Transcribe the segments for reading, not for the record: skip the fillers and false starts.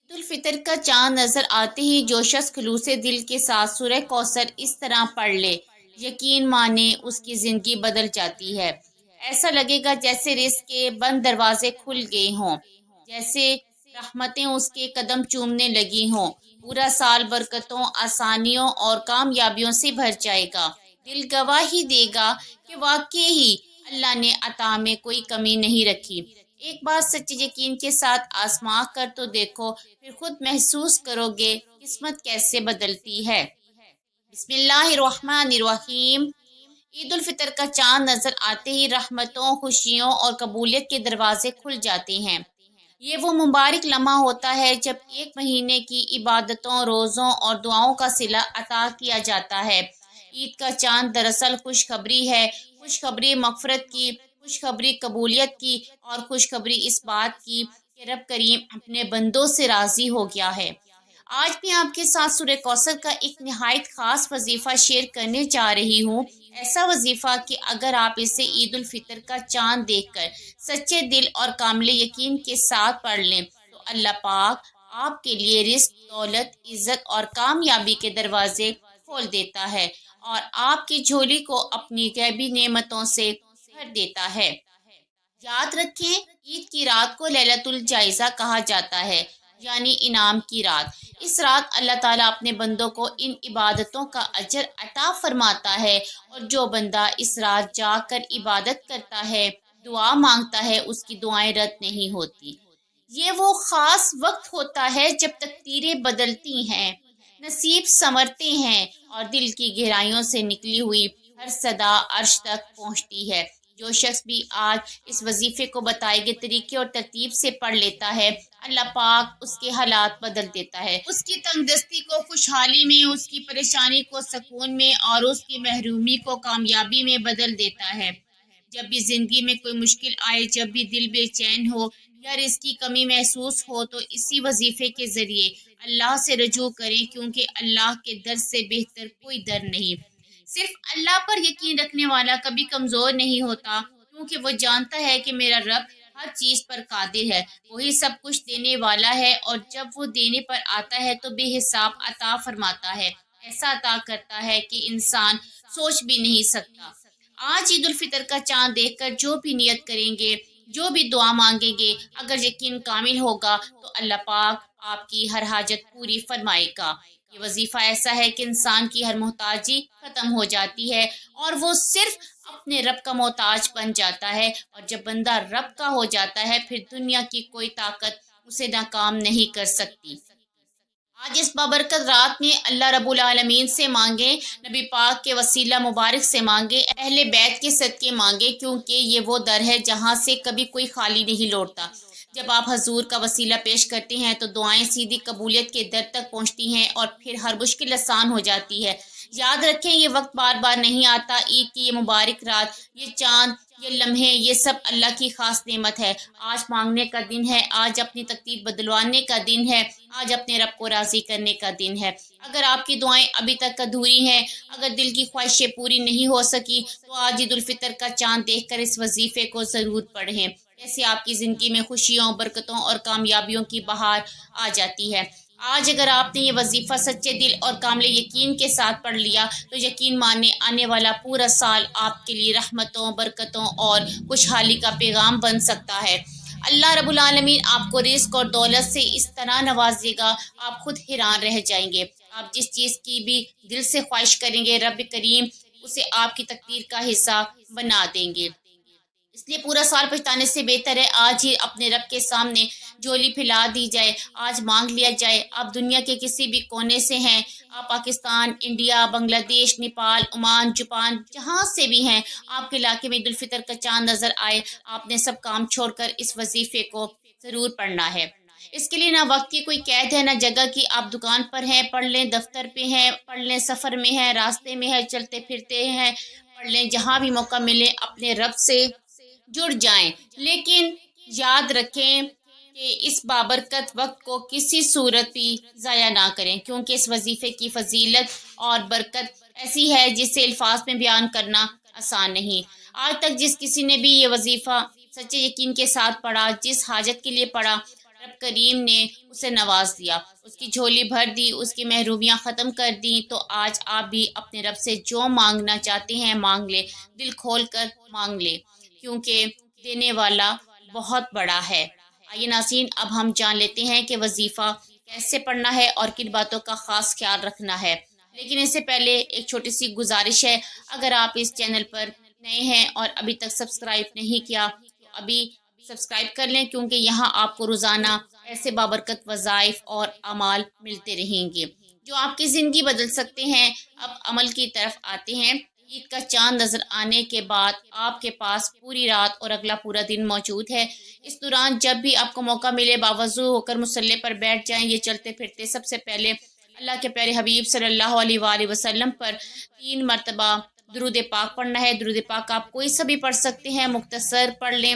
الفطر کا چاند نظر آتے ہی جو شخص خلوص دل کے ساتھ سورہ کوثر اس طرح پڑھ لے، یقین مانے اس کی زندگی بدل جاتی ہے۔ ایسا لگے گا جیسے رزق کے بند دروازے کھل گئے ہوں، جیسے رحمتیں اس کے قدم چومنے لگی ہوں۔ پورا سال برکتوں، آسانیوں اور کامیابیوں سے بھر جائے گا۔ دل گواہی دے گا کہ واقعی ہی اللہ نے عطا میں کوئی کمی نہیں رکھی۔ ایک بار سچے یقین کے ساتھ آزما کر تو دیکھو، پھر خود محسوس کرو گے قسمت کیسے بدلتی ہے۔ بسم اللہ الرحمن الرحیم۔ عید الفطر کا چاند نظر آتے ہی رحمتوں، خوشیوں اور قبولیت کے دروازے کھل جاتے ہیں۔ یہ وہ مبارک لمحہ ہوتا ہے جب ایک مہینے کی عبادتوں، روزوں اور دعاؤں کا صلہ عطا کیا جاتا ہے۔ عید کا چاند دراصل خوشخبری ہے، خوشخبری مغفرت کی، خوشخبری قبولیت کی اور خوشخبری اس بات کی کہ رب کریم اپنے بندوں سے راضی ہو گیا ہے۔ آج میں آپ کے ساتھ سورہ کوثر کا ایک نہایت خاص وظیفہ شیئر کرنے جا رہی ہوں۔ ایسا وظیفہ کہ اگر آپ اسے عید الفطر کا چاند دیکھ کر سچے دل اور کامل یقین کے ساتھ پڑھ لیں تو اللہ پاک آپ کے لیے رزق، دولت، عزت اور کامیابی کے دروازے کھول دیتا ہے اور آپ کی جھولی کو اپنی غیبی نعمتوں سے بھر دیتا ہے۔ یاد رکھیں، عید کی رات کو لیلۃ الجائزہ کہا جاتا ہے، یعنی انعام کی رات۔ اس رات اللہ تعالیٰ اپنے بندوں کو ان عبادتوں کا اجر عطا فرماتا ہے، اور جو بندہ اس رات جا کر عبادت کرتا ہے، دعا مانگتا ہے، اس کی دعائیں رد نہیں ہوتی۔ یہ وہ خاص وقت ہوتا ہے جب تقدیریں بدلتی ہیں، نصیب سنورتے ہیں اور دل کی گہرائیوں سے نکلی ہوئی ہر صدا عرش تک پہنچتی ہے۔ جو شخص بھی آج اس وظیفے کو بتائے گئے طریقے اور ترتیب سے پڑھ لیتا ہے، اللہ پاک اس کے حالات بدل دیتا ہے، اس کی تنگ دستی کو خوشحالی میں، اس کی پریشانی کو سکون میں اور اس کی محرومی کو کامیابی میں بدل دیتا ہے۔ جب بھی زندگی میں کوئی مشکل آئے، جب بھی دل بے چین ہو یا اس کی کمی محسوس ہو، تو اسی وظیفے کے ذریعے اللہ سے رجوع کریں، کیونکہ اللہ کے در سے بہتر کوئی در نہیں۔ صرف اللہ پر یقین رکھنے والا کبھی کمزور نہیں ہوتا، کیونکہ وہ جانتا ہے کہ میرا رب ہر چیز پر قادر ہے، وہی سب کچھ دینے والا ہے، اور جب وہ دینے پر آتا ہے تو بے حساب عطا فرماتا ہے، ایسا عطا کرتا ہے کہ انسان سوچ بھی نہیں سکتا۔ آج عید الفطر کا چاند دیکھ کر جو بھی نیت کریں گے، جو بھی دعا مانگیں گے، اگر یقین کامل ہوگا تو اللہ پاک آپ کی ہر حاجت پوری فرمائے گا۔ یہ وظیفہ ایسا ہے کہ انسان کی ہر محتاجی ختم ہو جاتی ہے اور وہ صرف اپنے رب کا محتاج بن جاتا ہے، اور جب بندہ رب کا ہو جاتا ہے پھر دنیا کی کوئی طاقت اسے ناکام نہیں کر سکتی۔ آج اس بابرکت رات میں اللہ رب العالمین سے مانگیں، نبی پاک کے وسیلہ مبارک سے مانگیں، اہل بیت کے صدقے مانگیں، کیونکہ یہ وہ در ہے جہاں سے کبھی کوئی خالی نہیں لوٹتا۔ جب آپ حضور کا وسیلہ پیش کرتے ہیں تو دعائیں سیدھی قبولیت کے در تک پہنچتی ہیں اور پھر ہر مشکل آسان ہو جاتی ہے۔ یاد رکھیں، یہ وقت بار بار نہیں آتا۔ عید کی یہ مبارک رات، یہ چاند، یہ لمحے، یہ سب اللہ کی خاص نعمت ہے۔ آج مانگنے کا دن ہے، آج اپنی تقدیر بدلوانے کا دن ہے، آج اپنے رب کو راضی کرنے کا دن ہے۔ اگر آپ کی دعائیں ابھی تک ادھوری ہیں، اگر دل کی خواہشیں پوری نہیں ہو سکی، تو آج عید الفطر کا چاند دیکھ کر اس وظیفے کو ضرور پڑھیں، ایسے آپ کی زندگی میں خوشیوں، برکتوں اور کامیابیوں کی بہار آ جاتی ہے۔ آج اگر آپ نے یہ وظیفہ سچے دل اور کامل یقین کے ساتھ پڑھ لیا تو یقین مانے آنے والا پورا سال آپ کے لیے رحمتوں، برکتوں اور خوشحالی کا پیغام بن سکتا ہے۔ اللہ رب العالمین آپ کو رزق اور دولت سے اس طرح نوازے گا، آپ خود حیران رہ جائیں گے۔ آپ جس چیز کی بھی دل سے خواہش کریں گے، رب کریم اسے آپ کی تقدیر کا حصہ بنا دیں گے۔ اس لیے پورا سال پچھتانے سے بہتر ہے آج ہی اپنے رب کے سامنے جھولی پھیلا دی جائے، آج مانگ لیا جائے۔ آپ دنیا کے کسی بھی کونے سے ہیں، آپ پاکستان، انڈیا، بنگلہ دیش، نیپال، عمان، جاپان، جہاں سے بھی ہیں، آپ کے علاقے میں عید الفطر کا چاند نظر آئے، آپ نے سب کام چھوڑ کر اس وظیفے کو ضرور پڑھنا ہے۔ اس کے لیے نہ وقت کی کوئی قید ہے، نہ جگہ کی۔ آپ دکان پر ہیں پڑھ لیں، دفتر پہ ہیں پڑھ لیں، سفر میں ہیں، راستے میں ہیں، چلتے پھرتے ہیں پڑھ لیں، جہاں بھی موقع ملے اپنے رب سے جڑ جائیں۔ لیکن یاد رکھیں کہ اس بابرکت وقت کو کسی صورت بھی ضائع نہ کریں، کیونکہ اس وظیفے کی فضیلت اور برکت ایسی ہے جسے الفاظ میں بیان کرنا آسان نہیں۔ آج تک جس کسی نے بھی یہ وظیفہ سچے یقین کے ساتھ پڑھا، جس حاجت کے لیے پڑھا، رب کریم نے اسے نواز دیا، اس کی جھولی بھر دی، اس کی محرومیاں ختم کر دیں۔ تو آج آپ بھی اپنے رب سے جو مانگنا چاہتے ہیں مانگ لے، دل کھول کر مانگ لے، کیونکہ دینے والا بہت بڑا ہے۔ آئیے ناظرین، اب ہم جان لیتے ہیں کہ وظیفہ کیسے پڑھنا ہے اور کن باتوں کا خاص خیال رکھنا ہے۔ لیکن اس سے پہلے ایک چھوٹی سی گزارش ہے، اگر آپ اس چینل پر نئے ہیں اور ابھی تک سبسکرائب نہیں کیا تو ابھی سبسکرائب کر لیں، کیونکہ یہاں آپ کو روزانہ ایسے بابرکت وظائف اور اعمال ملتے رہیں گے جو آپ کی زندگی بدل سکتے ہیں۔ اب عمل کی طرف آتے ہیں۔ عید کا چاند نظر آنے کے بعد آپ کے پاس پوری رات اور اگلا پورا دن موجود ہے۔ اس دوران جب بھی آپ کو موقع ملے باوضو ہو کر مصلی پر بیٹھ جائیں۔ یہ چلتے پھرتے سب سے پہلے اللہ کے پیارے حبیب صلی اللہ علیہ وآلہ وسلم پر 3 مرتبہ درود پاک پڑھنا ہے۔ درود پاک آپ کوئی سا بھی پڑھ سکتے ہیں، مختصر پڑھ لیں،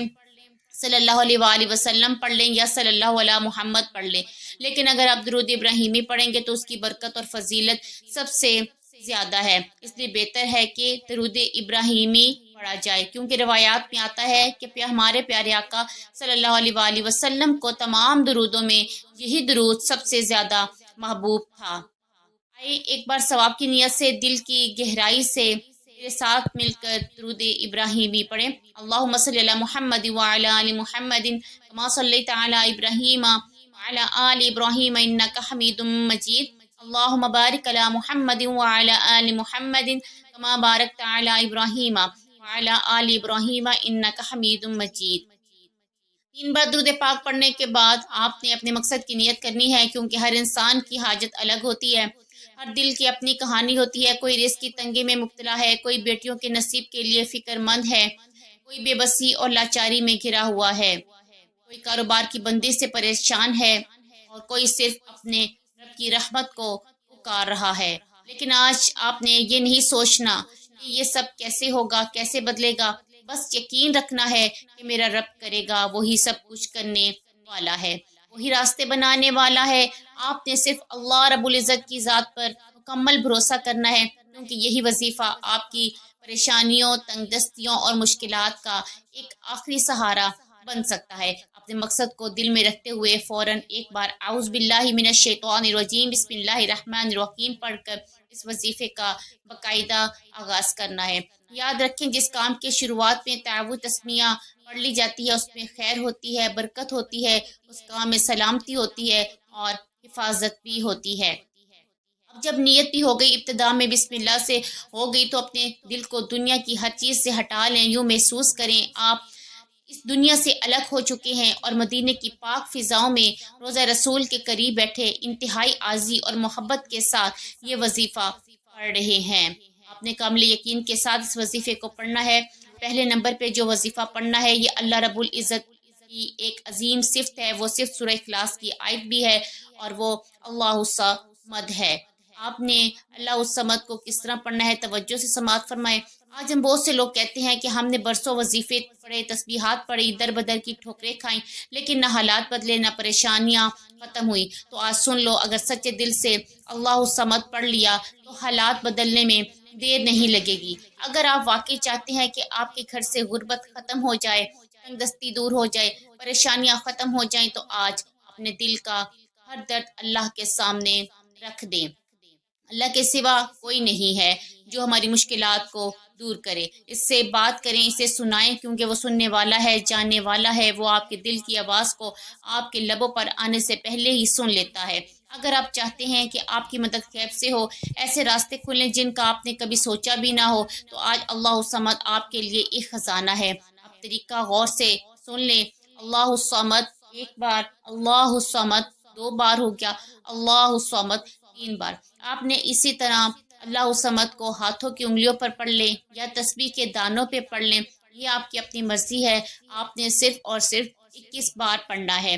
صلی اللہ علیہ وآلہ وسلم پڑھ لیں یا صلی اللہ علیہ محمد پڑھ لیں۔ لیکن اگر آپ درود ابراہیمی پڑھیں گے تو اس کی برکت اور فضیلت سب سے زیادہ ہے، اس لیے بہتر ہے کہ درود ابراہیمی پڑھا جائے، کیونکہ روایات میں آتا ہے کہ ہمارے پیارے آقا صلی اللہ علیہ وآلہ وسلم کو تمام درودوں میں یہی درود سب سے زیادہ محبوب تھا۔ آئے ایک بار ثواب کی نیت سے دل کی گہرائی سے میرے ساتھ مل کر درود ابراہیمی پڑھیں۔ اللہم صلی علی محمد وعلی آل محمد کما صلیت علی ابراہیم وعلی آل ابراہیم انک حمید مجید۔ اللہم بارک علی محمد وعلی آل محمد کما بارکت علی ابراہیم وعلی آل ابراہیم انک حمید مجید۔ 3 بار درود پاک پڑھنے کے بعد آپ نے اپنے مقصد کی نیت کرنی ہے، کیونکہ ہر انسان کی حاجت الگ ہوتی ہے، ہر دل کی اپنی کہانی ہوتی ہے۔ کوئی رزق کی تنگی میں مبتلا ہے، کوئی بیٹیوں کے نصیب کے لیے فکر مند ہے، کوئی بے بسی اور لاچاری میں گھرا ہوا ہے، کوئی کاروبار کی بندی سے پریشان ہے اور کوئی صرف اپنے رب کی رحمت کو پکار رہا ہے۔ لیکن آج آپ نے یہ نہیں سوچنا کہ یہ سب کیسے ہوگا، کیسے بدلے گا، بس یقین رکھنا ہے کہ میرا رب کرے گا، وہی سب کچھ کرنے والا ہے، وہی راستے بنانے والا ہے۔ آپ نے صرف اللہ رب العزت کی ذات پر مکمل بھروسہ کرنا ہے، کیونکہ یہی وظیفہ آپ کی پریشانیوں، تنگ دستیوں اور مشکلات کا ایک آخری سہارا بن سکتا ہے۔ اپنے مقصد کو دل میں رکھتے ہوئے فوراً ایک بار اعوذ باللہ من الشیطان الرجیم بسم اللہ الرحمن الرحیم پڑھ کر اس وظیفے کا باقاعدہ آغاز کرنا ہے۔ یاد رکھیں، جس کام کے شروعات میں تعوذ تسمیہ پڑھ لی جاتی ہے اس میں خیر ہوتی ہے، برکت ہوتی ہے، اس کام میں سلامتی ہوتی ہے اور حفاظت بھی ہوتی ہے۔ اب جب نیت بھی ہو گئی، ابتدا میں بسم اللہ سے ہو گئی، تو اپنے دل کو دنیا کی ہر چیز سے ہٹا لیں۔ یوں محسوس کریں آپ اس دنیا سے الگ ہو چکے ہیں اور مدینے کی پاک فضاؤں میں روضہ رسول کے قریب بیٹھے انتہائی عاجزی اور محبت کے ساتھ یہ وظیفہ پڑھ رہے ہیں۔ آپ نے کامل یقین کے ساتھ اس وظیفے کو پڑھنا ہے۔ پہلے نمبر پہ جو وظیفہ پڑھنا ہے یہ اللہ رب العزت کی ایک عظیم صفت ہے، وہ صفت سورہ اخلاص کی آیت بھی ہے اور وہ اللہ الصمد ہے۔ آپ نے اللہ الصمد کو کس طرح پڑھنا ہے، توجہ سے سماعت فرمائے۔ آج ہم بہت سے لوگ کہتے ہیں کہ ہم نے برسوں وظیفے پڑھے، تسبیحات پڑھی، در بدر کی ٹھوکریں کھائیں، لیکن نہ حالات بدلے، نہ پریشانیاں ختم ہوئی۔ تو آج سن لو، اگر سچے دل سے اللہ الصمد پڑھ لیا تو حالات بدلنے میں دیر نہیں لگے گی۔ اگر آپ واقعی چاہتے ہیں کہ آپ کے گھر سے غربت ختم ہو جائے، تنگ دستی دور ہو جائے، پریشانیاں ختم ہو جائیں، تو آج اپنے دل کا ہر درد اللہ کے سامنے رکھ دیں۔ اللہ کے سوا کوئی نہیں ہے جو ہماری مشکلات کو دور کرے۔ اس سے بات کریں، اسے سنائیں، کیونکہ وہ سننے والا ہے، جاننے والا ہے۔ وہ آپ کے دل کی آواز کو آپ کے لبوں پر آنے سے پہلے ہی سن لیتا ہے۔ اگر آپ چاہتے ہیں کہ آپ کی مدد غیب سے ہو، ایسے راستے کھلیں جن کا آپ نے کبھی سوچا بھی نہ ہو، تو آج اللہ الصمد آپ کے لیے ایک خزانہ ہے۔ آپ طریقہ غور سے سن لیں۔ اللہ الصمد ایک بار، اللہ الصمد 2 بار ہو گیا، اللہ الصمد 3 بار۔ آپ نے اسی طرح اللہ الصمد کو ہاتھوں کی انگلیوں پر پڑھ لیں یا تسبیح کے دانوں پہ پڑھ لیں، یہ آپ کی اپنی مرضی ہے۔ آپ نے صرف اور صرف 21 بار پڑھنا ہے۔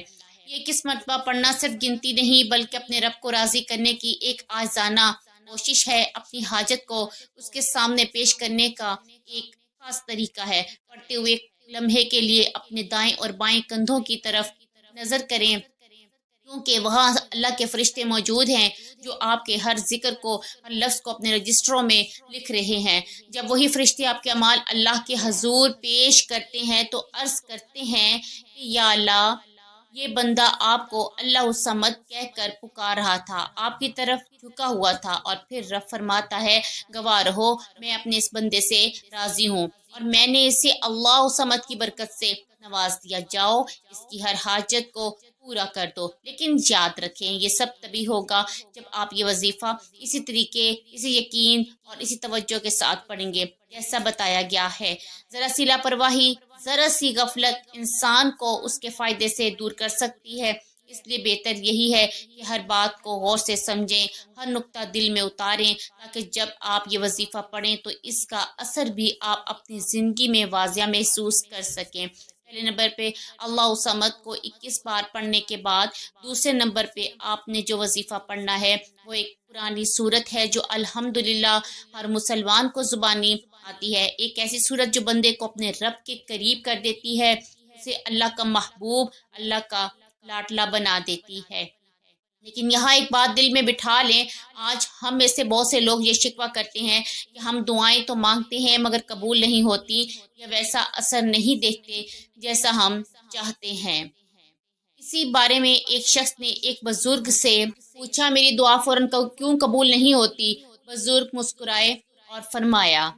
یہ 21 مرتبہ پڑھنا صرف گنتی نہیں، بلکہ اپنے رب کو راضی کرنے کی ایک عاجزانہ کوشش ہے، اپنی حاجت کو اس کے سامنے پیش کرنے کا ایک خاص طریقہ ہے۔ پڑھتے ہوئے لمحے کے لیے اپنے دائیں اور بائیں کندھوں کی طرف نظر کریں، کیونکہ وہاں اللہ کے فرشتے موجود ہیں جو آپ کے ہر ذکر کو، ہر لفظ کو اپنے رجسٹروں میں لکھ رہے ہیں۔ جب وہی فرشتے آپ کے اعمال اللہ کے حضور پیش کرتے ہیں تو عرض کرتے ہیں کہ یا اللہ یہ بندہ آپ کو اللہ الصمد کہہ کر پکار رہا تھا، آپ کی طرف جھکا ہوا تھا، اور پھر رب فرماتا ہے گواہ رہو میں اپنے اس بندے سے راضی ہوں اور میں نے اسے اللہ الصمد کی برکت سے نواز دیا، جاؤ اس کی ہر حاجت کو پورا کر دو۔ لیکن یاد رکھیں یہ سب تبھی ہوگا جب آپ یہ وظیفہ اسی طریقے، اسی یقین اور اسی توجہ کے ساتھ پڑھیں گے جیسا بتایا گیا ہے۔ ذرا سی لاپرواہی، ذرا سی غفلت انسان کو اس کے فائدے سے دور کر سکتی ہے، اس لیے بہتر یہی ہے کہ ہر بات کو غور سے سمجھیں، ہر نقطہ دل میں اتاریں، تاکہ جب آپ یہ وظیفہ پڑھیں تو اس کا اثر بھی آپ اپنی زندگی میں واضح محسوس کر سکیں۔ پہلے نمبر پہ اللہ الصمد کو 21 بار پڑھنے کے بعد دوسرے نمبر پہ آپ نے جو وظیفہ پڑھنا ہے وہ ایک پرانی صورت ہے جو الحمدللہ ہر مسلمان کو زبانی آتی ہے، ایک ایسی صورت جو بندے کو اپنے رب کے قریب کر دیتی ہے، اسے اللہ کا محبوب، اللہ کا لاڈلا بنا دیتی ہے۔ لیکن یہاں ایک بات دل میں بٹھا لیں، آج ہم میں سے بہت سے لوگ یہ شکوہ کرتے ہیں کہ ہم دعائیں تو مانگتے ہیں مگر قبول نہیں ہوتی یا ویسا اثر نہیں دیکھتے جیسا ہم چاہتے ہیں۔ اسی بارے میں ایک شخص نے ایک بزرگ سے پوچھا میری دعا فوراً کیوں قبول نہیں ہوتی؟ بزرگ مسکرائے اور فرمایا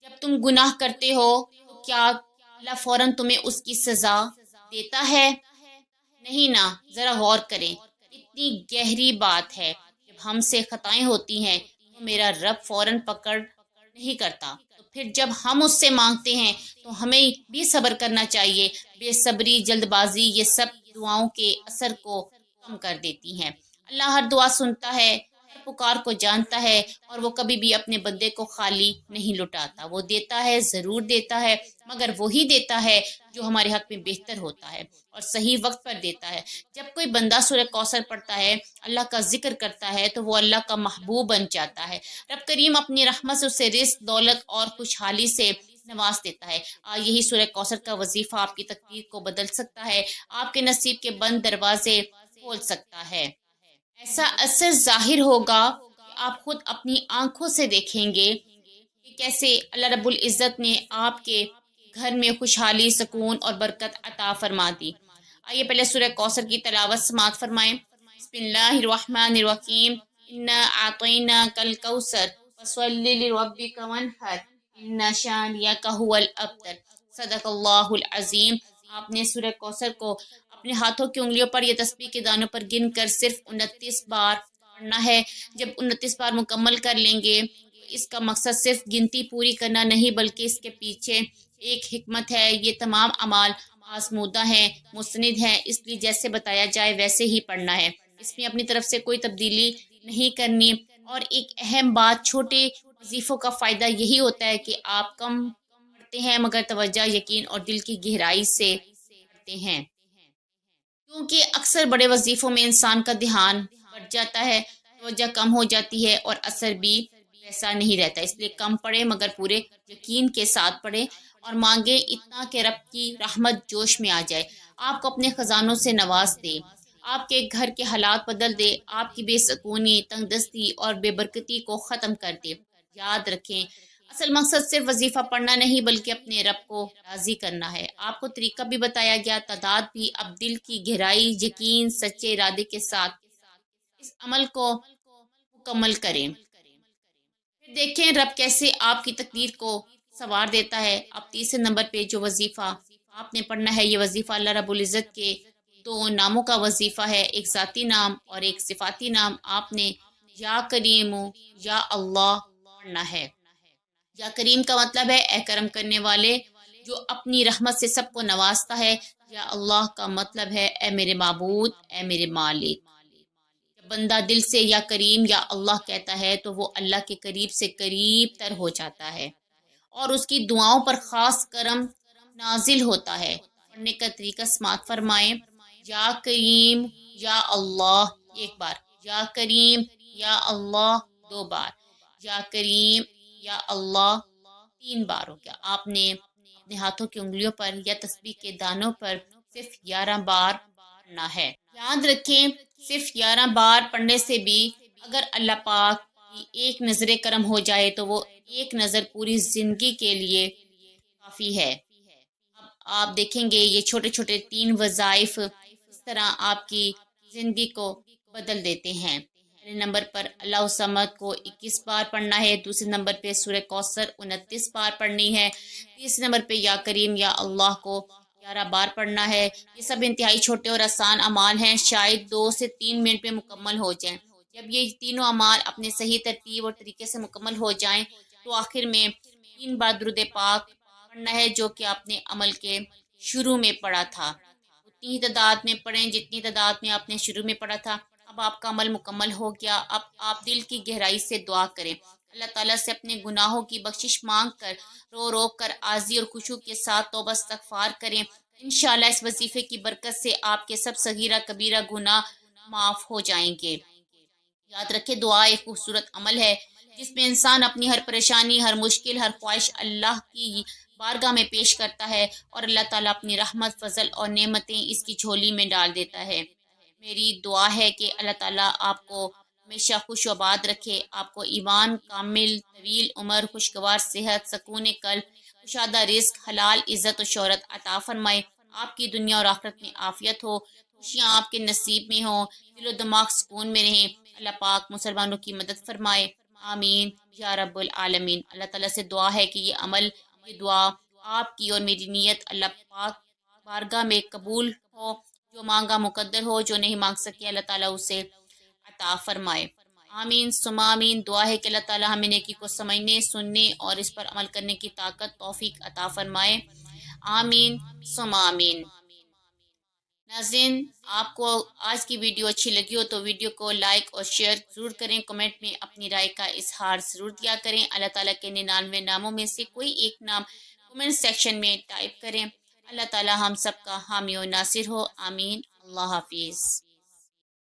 جب تم گناہ کرتے ہو تو کیا اللہ فوراً تمہیں اس کی سزا دیتا ہے؟ نہیں نا، ذرا غور کریں، اتنی گہری بات ہے۔ جب ہم سے خطائیں ہوتی ہیں تو میرا رب فوراً پکڑ نہیں کرتا، تو پھر جب ہم اس سے مانگتے ہیں تو ہمیں بھی صبر کرنا چاہیے۔ بے صبری، جلد بازی، یہ سب دعاؤں کے اثر کو کم کر دیتی ہیں۔ اللہ ہر دعا سنتا ہے، ہر پکار کو جانتا ہے، اور وہ کبھی بھی اپنے بندے کو خالی نہیں لٹاتا۔ وہ دیتا ہے، ضرور دیتا ہے، مگر وہی دیتا ہے جو ہمارے حق میں بہتر ہوتا ہے اور صحیح وقت پر دیتا ہے۔ جب کوئی بندہ سورہ کوثر پڑھتا ہے، اللہ کا ذکر کرتا ہے تو وہ اللہ کا محبوب بن جاتا ہے۔ رب کریم اپنی رحمت سے اسے رزق، دولت اور خوشحالی سے نواز دیتا ہے۔ یہی سورہ کوثر کا وظیفہ آپ کی تقدیر کو بدل سکتا ہے، آپ کے نصیب کے بند دروازے کھول سکتا ہے۔ ایسا اثر ظاہر ہوگا کہ آپ خود اپنی آنکھوں سے دیکھیں گے کہ کیسے اللہ رب العزت نے آپ کے گھر میں خوشحالی، سکون اور برکت عطا فرما دی۔ آئیے پہلے سورہ کوثر کی تلاوت سماعت فرمائیں۔ بسم اللہ الرحمن الرحیم، انا اعطیناک الکوثر فصلی لربک وانحر ان شانئک ھو الابتر۔ صدق اللہ العظیم۔ آپ نے سورہ کوثر کو اپنے ہاتھوں کی انگلیوں پر یا تسبیح کے دانوں پر گن کر صرف 29 بار پڑھنا ہے۔ جب 29 بار مکمل کر لیں گے تو اس کا مقصد صرف گنتی پوری کرنا نہیں بلکہ اس کے پیچھے ایک حکمت ہے۔ یہ تمام اعمال آزمودہ ہیں، مستند ہیں، اس لیے جیسے بتایا جائے ویسے ہی پڑھنا ہے، اس میں اپنی طرف سے کوئی تبدیلی نہیں کرنی۔ اور ایک اہم بات، چھوٹے وظیفوں کا فائدہ یہی ہوتا ہے کہ آپ کم پڑھتے ہیں مگر توجہ، یقین اور دل کی گہرائی سے پڑھتے ہیں، کیونکہ اکثر بڑے وظیفوں میں انسان کا دھیان بڑھ جاتا ہے، توجہ کم ہو جاتی ہے اور اثر بھی ویسا نہیں رہتا۔ اس لیے کم پڑھیں مگر پورے یقین کے ساتھ پڑھیں اور مانگیں اتنا کہ رب کی رحمت جوش میں آ جائے، آپ کو اپنے خزانوں سے نواز دے، آپ کے گھر کے حالات بدل دے، آپ کی بے سکونی، تنگ دستی اور بے برکتی کو ختم کر دے۔ یاد رکھیں اصل مقصد صرف وظیفہ پڑھنا نہیں بلکہ اپنے رب کو راضی کرنا ہے۔ آپ کو طریقہ بھی بتایا گیا، تعداد بھی۔ اب دل کی گہرائی، یقین، سچے ارادے کے ساتھ اس عمل کو مکمل کریں، پھر دیکھیں رب کیسے آپ کی تقدیر کو سنوار دیتا ہے۔ اب تیسرے نمبر پہ جو وظیفہ آپ نے پڑھنا ہے، یہ وظیفہ اللہ رب العزت کے 2 ناموں کا وظیفہ ہے، ایک ذاتی نام اور ایک صفاتی نام۔ آپ نے یا کریم یا اللہ پڑھنا ہے۔ یا کریم کا مطلب ہے اے کرم کرنے والے، جو اپنی رحمت سے سب کو نوازتا ہے۔ یا اللہ کا مطلب ہے اے میرے معبود، اے میرے مالک۔ جب بندہ دل سے یا کریم یا اللہ کہتا ہے تو وہ اللہ کے قریب سے قریب تر ہو جاتا ہے اور اس کی دعاؤں پر خاص کرم نازل ہوتا ہے۔ پڑھنے کا طریقہ سماعت فرمائیں۔ یا کریم یا اللہ ایک بار، یا کریم یا اللہ 2 بار، یا کریم یا اللہ 3 بار ہو گیا۔ آپ نے اپنے ہاتھوں کی انگلیوں پر یا تسبیح کے دانوں پر صرف 11 بار پڑھنا ہے۔ یاد رکھیں صرف 11 بار پڑھنے سے بھی اگر اللہ پاک کی ایک نظر کرم ہو جائے تو وہ ایک نظر پوری زندگی کے لیے کافی ہے۔ اب آپ دیکھیں گے یہ چھوٹے چھوٹے 3 وظائف اس طرح آپ کی زندگی کو بدل دیتے ہیں۔ پہلے نمبر پر اللہ الصمد کو 21 بار پڑھنا ہے، دوسرے نمبر پہ سورہ کوثر 29 بار پڑھنی ہے، تیسرے نمبر پہ یا کریم یا اللہ کو 11 بار پڑھنا ہے۔ یہ سب انتہائی چھوٹے اور آسان اعمال ہیں، شاید 2 سے 3 منٹ میں مکمل ہو جائیں۔ جب یہ تینوں اعمال اپنے صحیح ترتیب اور طریقے سے مکمل ہو جائیں تو آخر میں 3 بار درود پاک پڑھنا ہے جو کہ آپ نے عمل کے شروع میں پڑھا تھا۔ اتنی ہی تعداد میں پڑھیں جتنی تعداد میں آپ نے شروع میں پڑھا تھا۔ اب آپ کا عمل مکمل ہو گیا، اب آپ دل کی گہرائی سے دعا کریں، اللہ تعالیٰ سے اپنے گناہوں کی بخشش مانگ کر رو رو کر عاجزی اور خشوع کے ساتھ توبہ استغفار کریں۔ انشاءاللہ اس وظیفے کی برکت سے آپ کے سب صغیرہ کبیرہ گناہ معاف ہو جائیں گے۔ یاد رکھے دعا ایک خوبصورت عمل ہے جس میں انسان اپنی ہر پریشانی، ہر مشکل، ہر خواہش اللہ کی بارگاہ میں پیش کرتا ہے اور اللہ تعالیٰ اپنی رحمت، فضل اور نعمتیں اس کی جھولی میں ڈال دیتا ہے۔ میری دعا ہے کہ اللہ تعالیٰ آپ کو ہمیشہ خوش و آباد رکھے، آپ کو ایمان کامل، طویل عمر، خوشگوار صحت، سکون قلب، کشادہ رزق، حلال عزت و شہرت عطا فرمائے، آپ کی دنیا اور آخرت میں عافیت ہو، خوشیاں آپ کے نصیب میں ہوں، دل و دماغ سکون میں رہیں، اللہ پاک مسلمانوں کی مدد فرمائے، آمین یا رب العالمین۔ اللہ تعالیٰ سے دعا ہے کہ یہ عمل، یہ دعا آپ کی اور میری نیت اللہ پاک بارگاہ میں قبول ہو، جو مانگا مقدر ہو، جو نہیں مانگ سکے اللہ تعالیٰ اسے عطا فرمائے، آمین ثم آمین۔ دعا ہے کہ اللہ تعالیٰ ہمیں نیکی کو سمجھنے، سننے اور اس پر عمل کرنے کی طاقت توفیق عطا فرمائے، آمین ثم آمین۔ ناظرین، آپ کو آج کی ویڈیو اچھی لگی ہو تو ویڈیو کو لائک اور شیئر ضرور کریں، کمنٹ میں اپنی رائے کا اظہار ضرور کیا کریں۔ اللہ تعالیٰ کے 99 ناموں میں سے کوئی ایک نام کمنٹ سیکشن میں ٹائپ کریں۔ اللہ تعالیٰ ہم سب کا حامی و ناصر ہو، آمین۔ اللہ حافظ۔